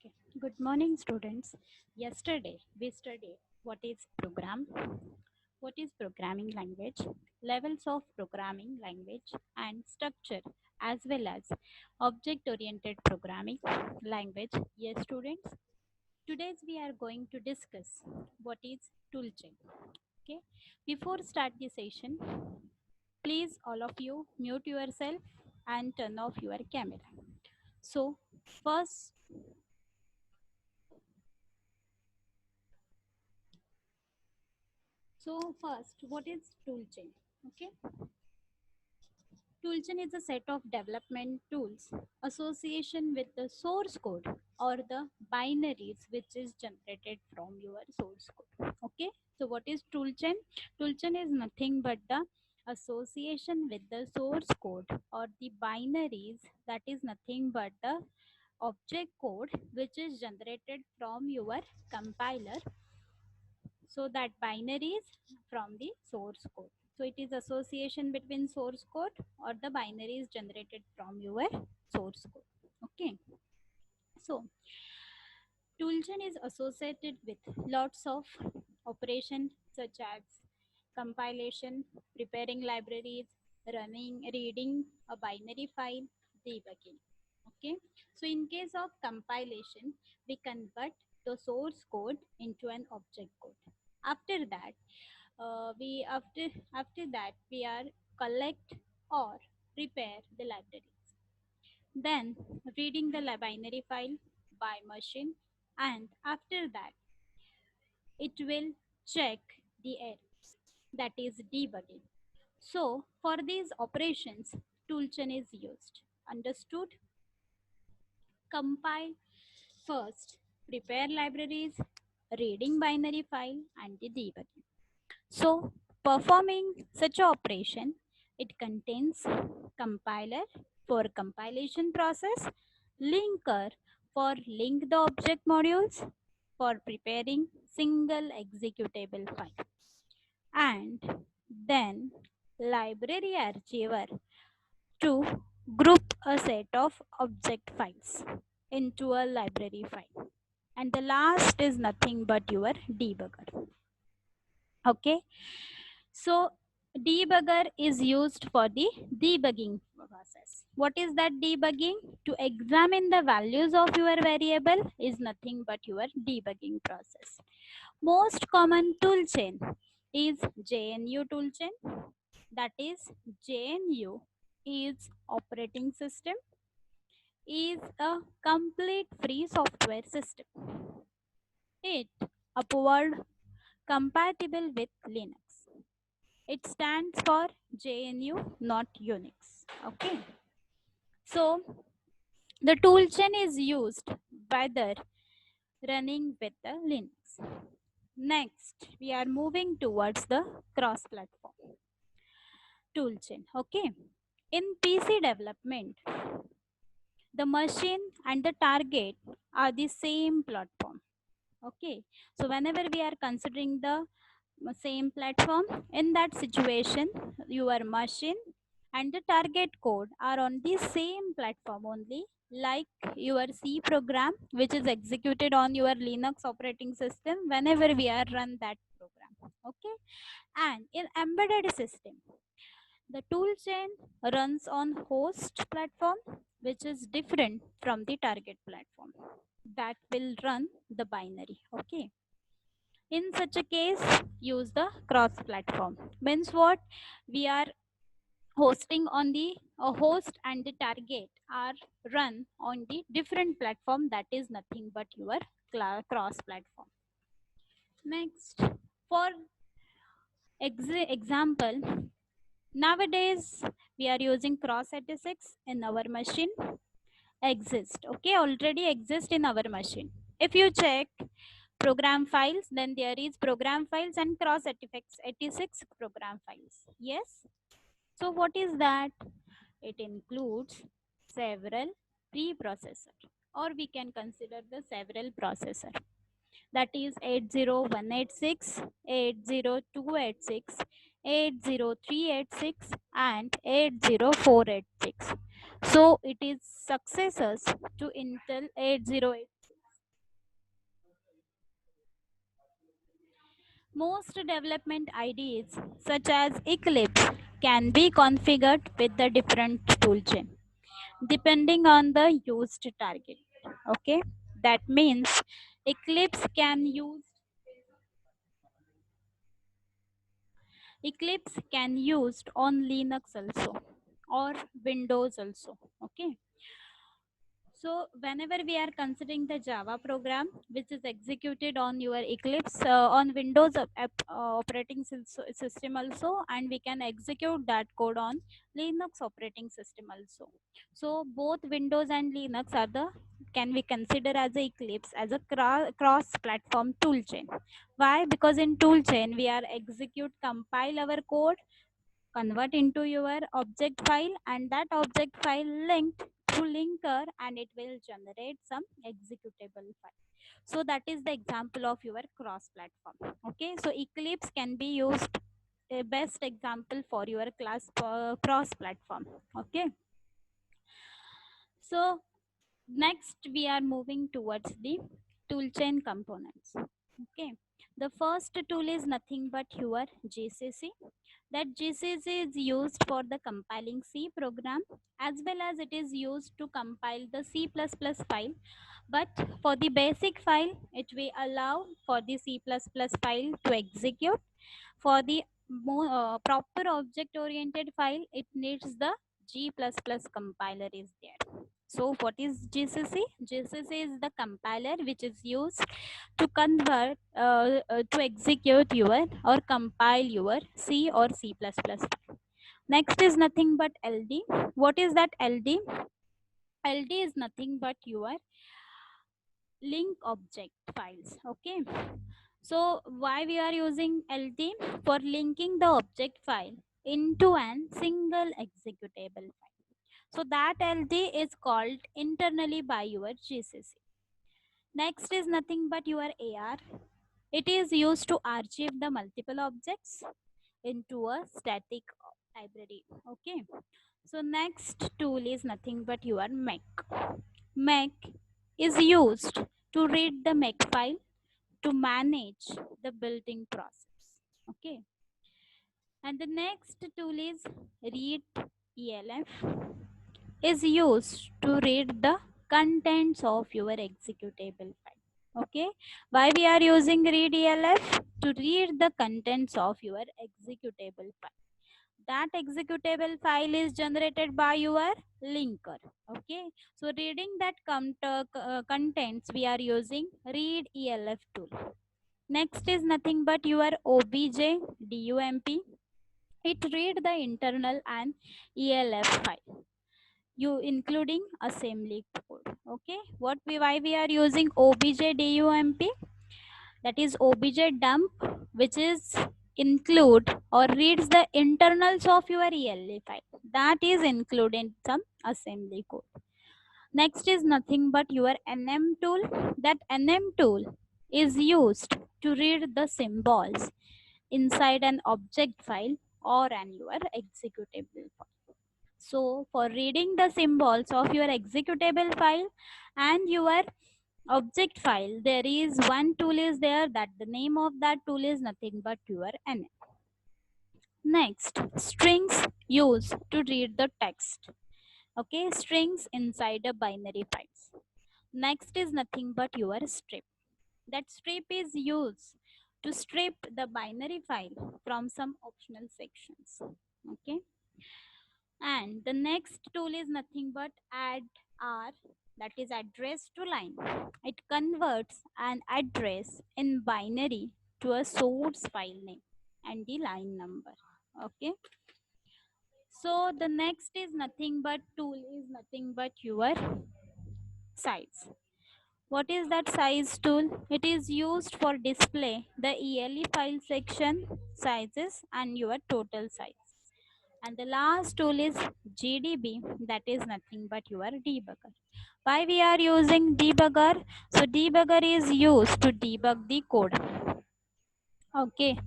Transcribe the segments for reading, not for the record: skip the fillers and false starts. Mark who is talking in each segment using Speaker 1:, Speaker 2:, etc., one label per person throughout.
Speaker 1: Okay. Good morning, students. Yesterday we studied what is program, what is programming language, levels of programming language, and structure, as well as object-oriented programming language. Yes, students. Today we are going to discuss what is toolchain. Okay. Before start the session, please all of you mute yourself and turn off your camera. So first first, what is toolchain? Okay, toolchain is a set of development tools association with the source code or the binaries which is generated from your source code. Okay, so what is toolchain? Toolchain is nothing but the association with the source code or the binaries, that is nothing but the object code which is generated from your compiler, so that binary is from the source code. So it is association between source code or the binary is generated from your source code. Okay, so toolchain is associated with lots of operation such as compilation, preparing libraries, running, reading a binary file, debugging. Okay, so in case of compilation, we convert the source code into an object code. After that, we after that we are collect or prepare the libraries, then reading the binary file by machine, and after that it will check the errors, that is debugging. So for these operations, toolchain is used. Understood? Compile first, prepare libraries, reading binary file, and the debugging. So, performing such an operation, it contains compiler for compilation process, linker for link the object modules for preparing single executable file, and then library archiver to group a set of object files into a library file. And the last is nothing but your debugger. Okay, so debugger is used for the debugging process. What is that debugging? To examine the values of your variable is nothing but your debugging process. Most common toolchain is JNU toolchain. That is, JNU is operating system, is a complete free software system. It upward compatible with Linux. It stands for JNU, not Unix. Okay. So the toolchain is used whether running with the Linux. Next, we are moving towards the cross-platform toolchain. Okay. In PC development, the machine and the target are the same platform. Okay. So whenever we are considering the same platform, in that situation your machine and the target code are on the same platform only, like your C program which is executed on your Linux operating system whenever we are run that program. Okay, and in embedded system, the toolchain runs on host platform which is different from the target platform that will run the binary. Okay, in such a case, use the cross platform. Means what? We are hosting on the host and the target are run on the different platform, that is nothing but your cross platform. Next, for example, nowadays we are using x86 in our machine. Exist, okay, already exist in our machine. If you check program files, then there is program files and x86 program files. Yes, so what is that? It includes several preprocessor, or we can consider the several processor, that is 80186, 80286, 80386, and 80486. So it is successors to Intel 808. Most development IDEs, such as Eclipse, can be configured with the different toolchain depending on the used target. Okay, that means Eclipse can use Eclipse can used on Linux also or Windows also. Okay, so whenever we are considering the Java program which is executed on your Eclipse on Windows operating system also, and we can execute that code on Linux operating system also. So both Windows and Linux are the can we consider as a Eclipse as a cross platform toolchain. Why? Because in toolchain we are execute compile our code, convert into your object file, and that object file linked to linker, and it will generate some executable file. So that is the example of your cross platform. Okay, so Eclipse can be used a best example for your class cross platform. Okay, so next we are moving towards the toolchain components. Okay, the first tool is nothing but your GCC. That GCC is used for the compiling C program, as well as it is used to compile the C++ file. But for the basic file, it will allow for the C++ file to execute. For the proper object oriented file, it needs the G++ compiler is there. So what is GCC? GCC is the compiler which is used to convert to execute your or compile your C or C++ file. Next is nothing but LD. What is that LD? LD is nothing but your link object files. Okay, so why we are using LD? For linking the object file into an single executable file. So that LD is called internally by your GCC. Next is nothing but your AR. It is used to archive the multiple objects into a static library. Okay, so next tool is nothing but your Make. Make is used to read the Make file to manage the building process. Okay, and the next tool is Read ELF, is used to read the contents of your executable file. Okay, why we are using Read ELF? To read the contents of your executable file. That executable file is generated by your linker. Okay, so reading that contents, we are using Read ELF tool. Next is nothing but your obj dump. It read the internal and ELF file, you including assembly code. Okay, why we are using obj dump? That is obj dump, which is include or reads the internals of your ELF file, that is including some assembly code. Next is nothing but your nm tool. That nm tool is used to read the symbols inside an object file or an your executable file. So for reading the symbols of your executable file and your object file, there is one tool is there, that the name of that tool is nothing but your nm. Next, strings used to read the text. Okay, strings inside a binary files. Next is nothing but your strip. That strip is used to strip the binary file from some optional sections. Okay, and the next tool is nothing but add r, that is address to line. It converts an address in binary to a source file name and the line number. Okay, so the next is nothing but tool is nothing but your size. What is that size tool? It is used for display the ELE file section sizes and your total size. And the last tool is GDB, that is nothing but your debugger. Why we are using debugger? So debugger is used to debug the code. Okay,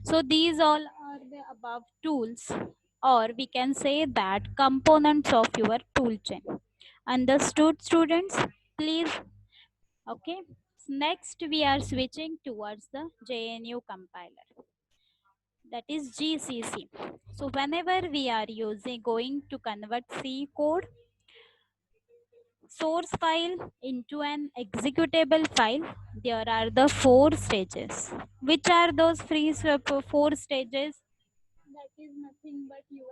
Speaker 1: so these all are the above tools, or we can say that components of your toolchain. Understood, students? Please. Okay, Next, we are switching towards the JNU compiler, that is GCC. So whenever we are going to convert C code source file into an executable file, there are the four stages. Which are those four stages? That is nothing but your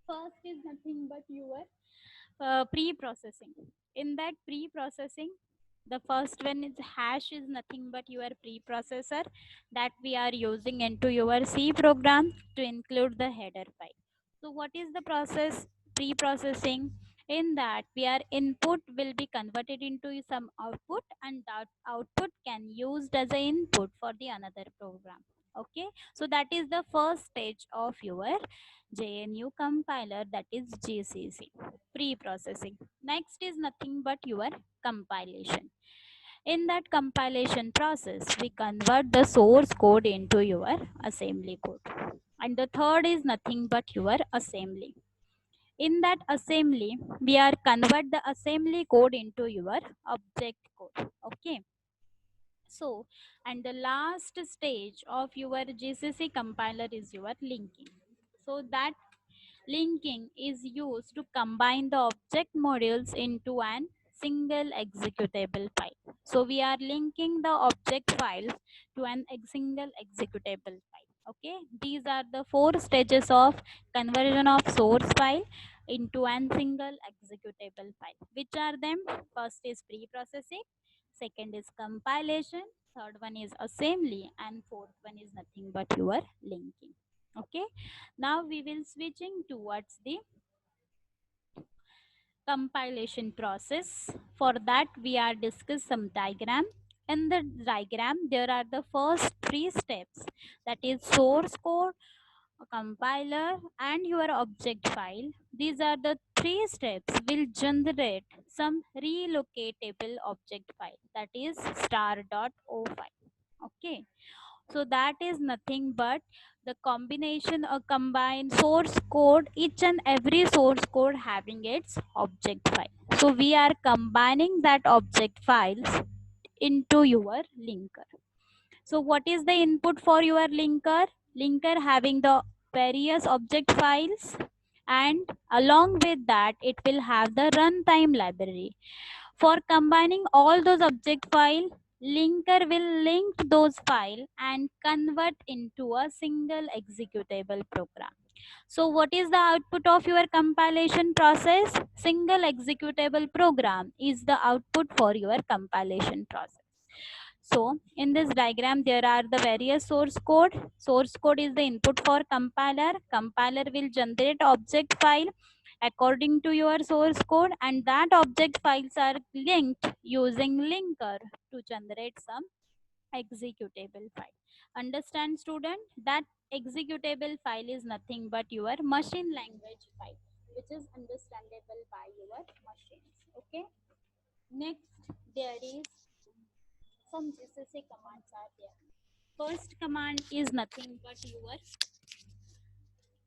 Speaker 1: first is nothing but your pre-processing. In that pre-processing, the first one is hash is nothing but your preprocessor that we are using into your C program to include the header file. So what is the process? Pre-processing. In that, we are input will be converted into some output, and that output can used as an input for the another program. Okay, so that is the first stage of your JNU compiler, that is GCC, pre-processing. Next is nothing but your compilation. In that compilation process, we convert the source code into your assembly code. And the third is nothing but your assembly. In that assembly, we are convert the assembly code into your object code. Okay. So, and the last stage of your GCC compiler is your linking. So that linking is used to combine the object modules into an single executable file. So we are linking the object files to an single executable file. Okay, these are the four stages of conversion of source file into an single executable file. Which are them? First is pre-processing, second is compilation, third one is assembly, and fourth one is nothing but your linking. Okay, now we will switching towards the compilation process. For that, we are discuss some diagram. In the diagram, there are the first three steps, that is source code, compiler, and your object file. These are the three steps will generate some relocatable object file, that is star.o file. Okay, so that is nothing but the combination or combined source code, each and every source code having its object file. So we are combining that object files into your linker. So what is the input for your linker? Linker having the various object files, and along with that it will have the runtime library. For combining all those object file, linker will link those file and convert into a single executable program. So what is the output of your compilation process? Single executable program is the output for your compilation process. So in this diagram, there are the various source code. Source code is the input for compiler. Compiler will generate object file according to your source code, and that object files are linked using linker to generate some executable file. Understand, student? That executable file is nothing but your machine language file, which is understandable by your machines. Okay. Next, there is some GCC commands are there. First command is nothing but your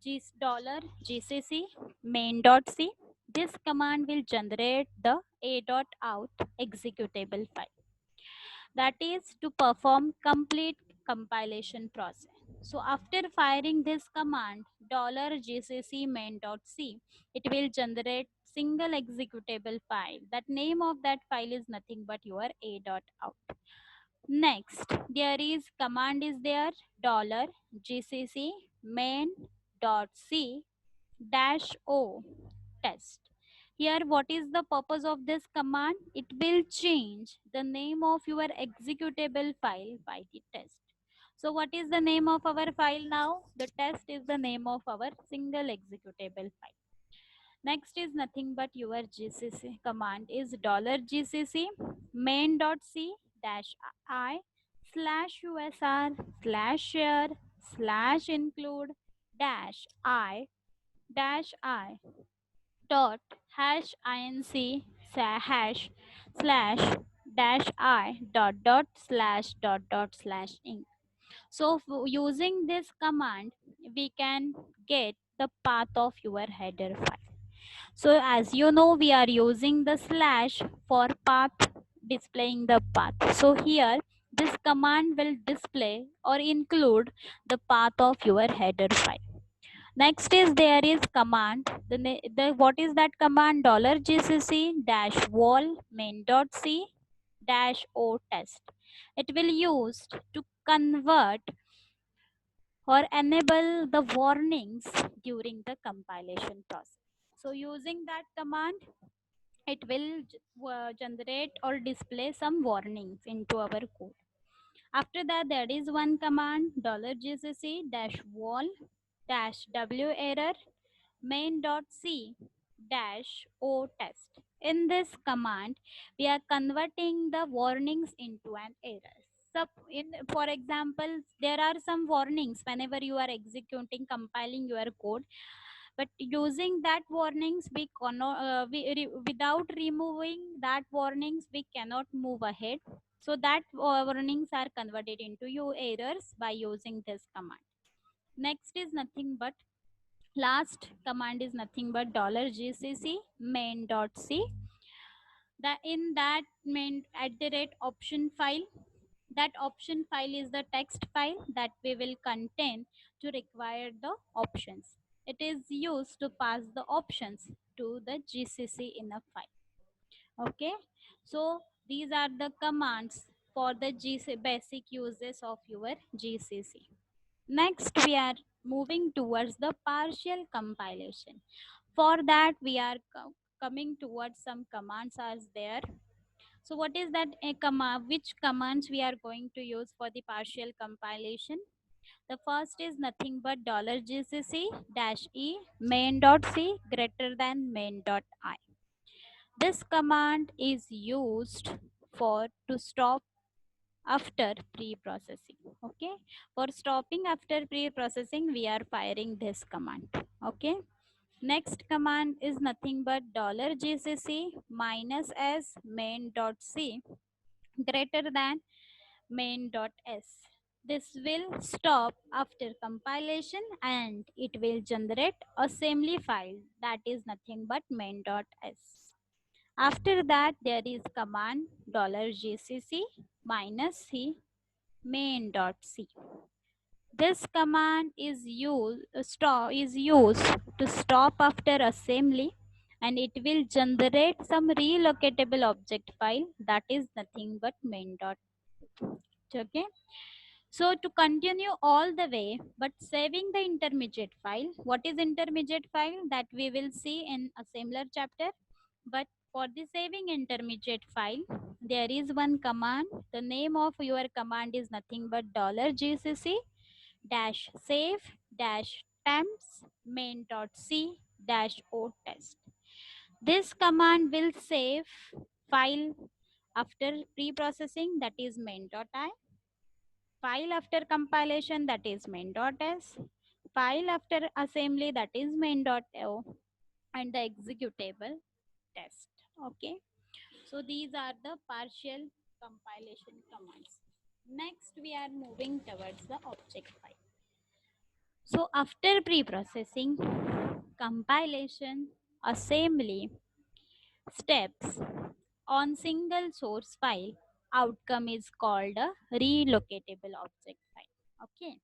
Speaker 1: $gcc main.c. This command will generate the a.out executable file, that is to perform complete compilation process. So after firing this command $gcc main.c, it will generate single executable file. That name of that file is nothing but your a.out. Next, there is command is there $gcc main.c dash o test. Here, what is the purpose of this command? It will change the name of your executable file by the test. So what is the name of our file now? The test is the name of our single executable file. Next is nothing but your GCC command is $gcc main.c dash I slash usr slash share slash include dash I dot hash inc hash slash dash I dot inc. So using this command, we can get the path of your header file. So as you know, we are using the slash for path displaying the path. So here this command will display or include the path of your header file. Next is there is command. The what is that command? $gcc dash wall main dot c dash o test. It will use to convert or enable the warnings during the compilation process. So using that command, it will generate or display some warnings into our code. After that, there is one command $gcc dash wall dash w error main.c dash o test. In this command, we are converting the warnings into an error. So, for example, there are some warnings whenever you are executing, compiling your code, but using that warnings, we cannot, without removing that warnings, we cannot move ahead. So that warnings are converted into your errors by using this command. Next is nothing but last command is nothing but $gcc main.c. That in that main option file, that option file is the text file that we will contain to require the options. It is used to pass the options to the GCC in a file. Okay, so these are the commands for the GCC basic uses of your GCC. Next, we are moving towards the partial compilation. For that, we are coming towards some commands as there. So what is that a command? Which commands we are going to use for the partial compilation? The first is nothing but $gcc dash e main.c greater than main.i. This command is used for to stop after pre-processing. Okay, for stopping after pre-processing, we are firing this command. Okay, next command is nothing but $gcc minus s main.c greater than main.s. This will stop after compilation and it will generate assembly file that is nothing but main.s. After that, there is command $gcc minus c main.c. This command is used to stop after assembly and it will generate some relocatable object file that is nothing but main.c. Okay, so to continue all the way but saving the intermediate file, what is intermediate file that we will see in a similar chapter. But for the saving intermediate file, there is one command. The name of your command is nothing but $gcc dash save dash temps main.c dash o test. This command will save file after pre-processing, that is main.i, file after compilation, that is main.s, file after assembly, that is main.o, and the executable test. Okay, so these are the partial compilation commands. Next, we are moving towards the object file. So after pre-processing, compilation, assembly steps on single source file, outcome is called a relocatable object file. Okay,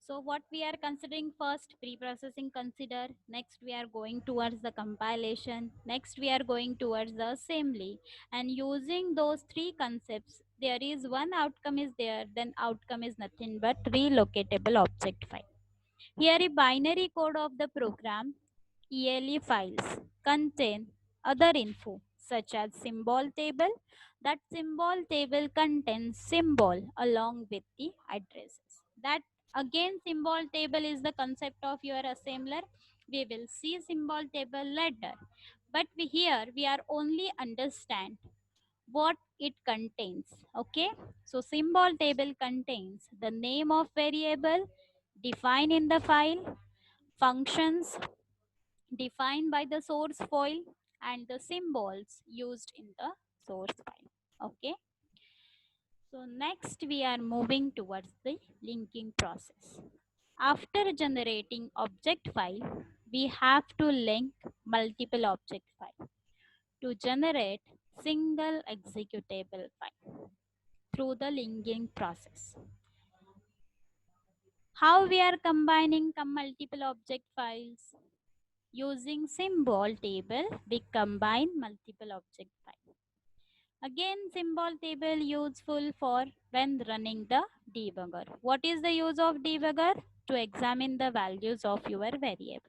Speaker 1: so what we are considering first, pre-processing consider, next we are going towards the compilation, next we are going towards the assembly, and using those three concepts, there is one outcome is there, then outcome is nothing but relocatable object file. Here a binary code of the program ELE files contain other info such as symbol table. That symbol table contains symbol along with the addresses. That again symbol table is the concept of your assembler. We will see symbol table later. But here we are only understand what it contains. Okay, so symbol table contains the name of variable defined in the file, functions defined by the source file, and the symbols used in the source file. Okay, so next we are moving towards the linking process. After generating object file, we have to link multiple object file to generate single executable file through the linking process. How we are combining multiple object files? Using symbol table, we combine multiple object files. Again, symbol table useful for when running the debugger. What is the use of debugger? To examine the values of your variables.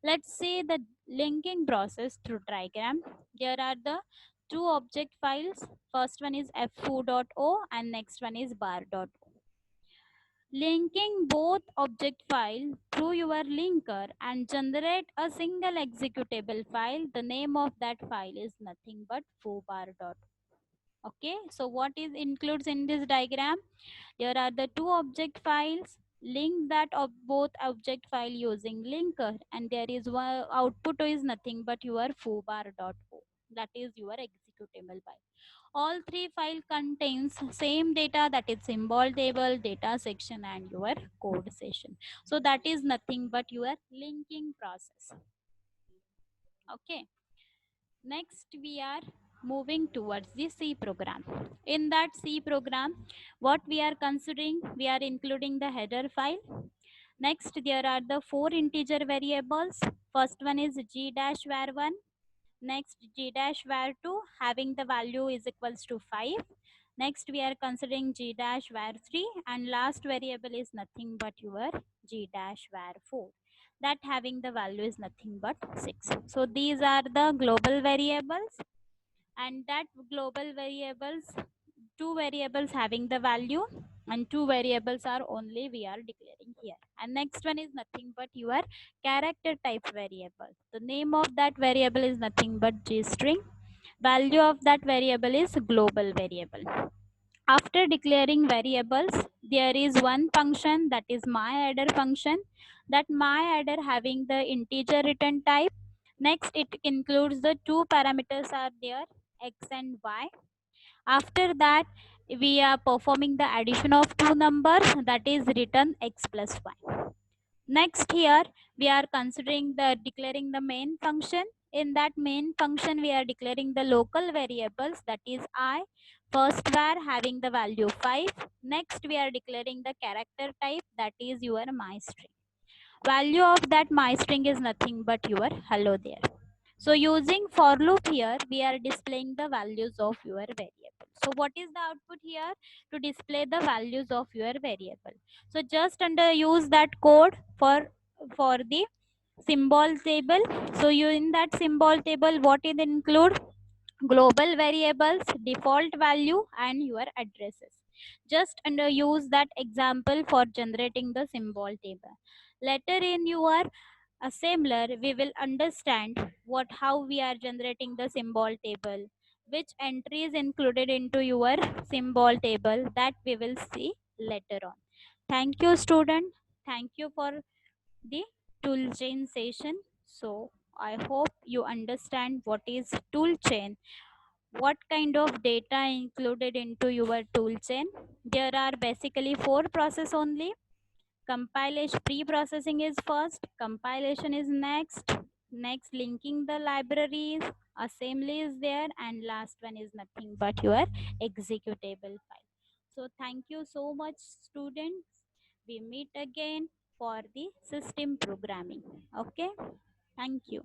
Speaker 1: Let's see the linking process through diagram. There are the two object files. First one is foo.o and next one is bar.o. Linking both object file through your linker and generate a single executable file. The name of that file is nothing but foobar.o. Okay, so what is includes in this diagram? There are the two object files. Link that of both object file using linker, and there is one output is nothing but your foobar.o. That is your executable file. All three file contains same data, that is symbol table, data section, and your code session. So that is nothing but your linking process. Okay. Next, we are moving towards the C program. In that C program, what we are considering, we are including the header file. Next, there are the four integer variables. First one is g dash var1. Next, g dash var2 having the value is equals to 5. Next, we are considering g dash var3, and last variable is nothing but your g dash var4, that having the value is nothing but 6. So these are the global variables, and that global variables, two variables having the value and two variables are only we are declaring here. And next one is nothing but your character type variable. The name of that variable is nothing but g string. Value of that variable is global variable. After declaring variables, there is one function, that is myAdder function. That myAdder having the integer return type. Next, it includes the two parameters are there, x and y. After that, we are performing the addition of two numbers, that is return x plus y. Next, here we are considering the declaring the main function. In that main function, we are declaring the local variables, that is I. First var having the value 5. Next, we are declaring the character type, that is your my string. Value of that my string is nothing but your hello there. So using for loop here, we are displaying the values of your variable. So what is the output here? To display the values of your variable. So just use that code for the symbol table. So you in that symbol table, what it include? Global variables, default value, and your addresses. Just use that example for generating the symbol table. Later in your assembler, we will understand how we are generating the symbol table, which entry is included into your symbol table, that we will see later on. Thank you, student. Thank you for the toolchain session. So I hope you understand what is toolchain, what kind of data included into your toolchain. There are basically four process only. Compilation, pre-processing is first, compilation is next linking the libraries, assembly is there, and last one is nothing but your executable file. So thank you so much, students. We meet again for the system programming. Okay, thank you.